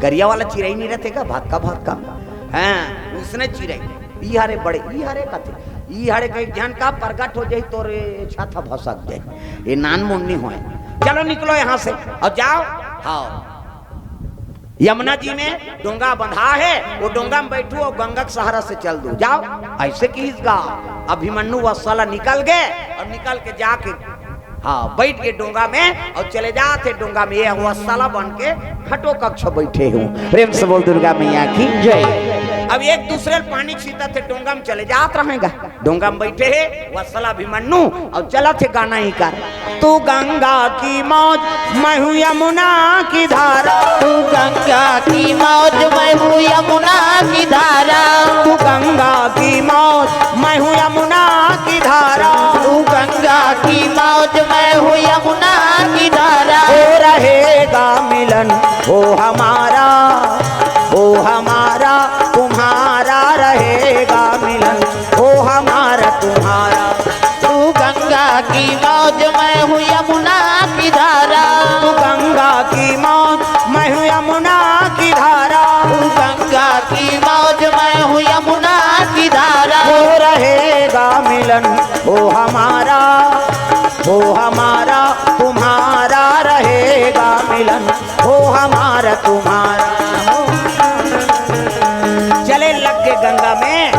गरिया वाला चिड़ई नहीं रहते का भात का हाँ उसने चिड़ई ई हरे बड़े ई हरे कहते, ई हरे कहीं जन का प्रगट हो जाए तो छाता भसक जाए, ये नान मुन्नी हो। चलो निकलो यहाँ से और जाओ, हाँ यमुना जी में डोंगा बंधा है, वो डोंगा में बैठो और गंगा के सहारा से चल दो, जाओ ऐसे किस गा। अभिमन्यु वत्सला निकल गए और निकल के जाके हाँ बैठ गए डोंगा में और चले जाते डोंगा में, ये वत्सला बन के घटोत्कच बैठे हूँ। प्रेम से बोल दुर्गा मैया की जय। अब एक दूसरे पानी छीता थे, डोंगा में चले जात रहेगा, डोंगा में बैठे है वत्सला अभिमन्यु और चला थे गाना ही कर, तू गंगा की मौज मैं हूँ यमुना की धारा, तू गंगा की मौज मैं हूँ यमुना की धारा, तू गंगा की मौज मैं हूँ यमुना की धारा, तू गंगा की मौज मैं हूँ यमुना की धारा, हो रहेगा मिलन हो हमारा, हो हमारा तुम्हारा रहेगा मिलन, हो हमारा तुम्हारा। तू गंगा की मौज मैं हूँ यमुना की धारा, तू गंगा की मौज मैं हूँ यमुना की धारा, तू गंगा की मौज मैं हूँ यमुना की धारा, हो रहेगा मिलन हो हमारा, हो हमारा तुम्हारा रहेगा मिलन, हो हमारा तुम्हारा। चले लग गए गंगा में,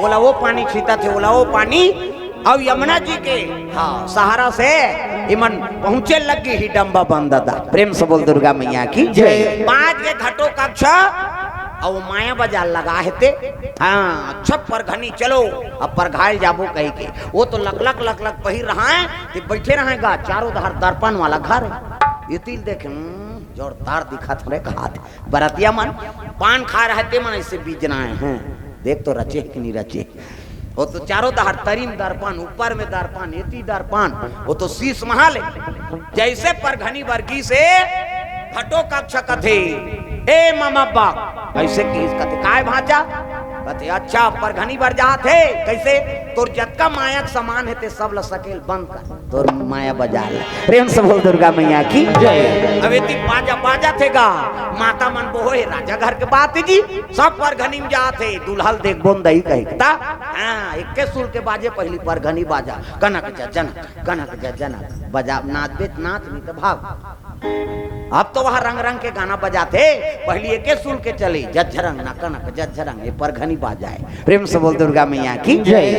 बोला वो पानी छीता थे, बोला वो पानी अब यमुना जी के हाँ सहारा से इमन पहुंचे लग गई ही डम्बा बंदा था। प्रेम से बोल दुर्गा मैया की जय। 5 के घटोत्कच और वो माया बाजार लगा है ते, हाँ अच्छा परघनी चलो अब पर घायल जाबो कही के, वो तो लक लक लक लक पहिर रहा है ते बैठे रहेगा, चारों धार दर्पण वाला घर है, ये तिल देखे जोरदार दिखा था कहा बरतिया मन पान खा रहे थे मन ऐसे बीजना है, देख तो रचे कि नहीं रचे, वो तो चारों धार तरीम दर्पण, ऊपर में दर्पण, एती दर्पण, वो तो शीश महल जैसे परघनी वर्गी से घटोत्कच कथे ए मामा बाप ऐसे की कथे काय भाजा कथे अच्छा परघनी बर जात है कैसे तोर जतका माया समान है ते सब ल सकेल बंद कर तोर माया बाजार। प्रेम से बोल दुर्गा मैया की जय। अब इतनी बाजा बाजा थेगा माता मन बोहे राजा घर के बात जी सब परघनी में जाते दुल्हल देख बोन दही कहता हाँ एक के सुर के बाजे पहली पर घनी बाजा कनक जनक बजा नाच बेच नाच नहीं तो भाग। अब तो वहाँ रंग रंग के गाना बजाते, पहली एक सुन के चली जज्झरंग ना कनक जज्झरंग ये पर घनी बाजा है। प्रेम से बोल दुर्गा मैया की जय।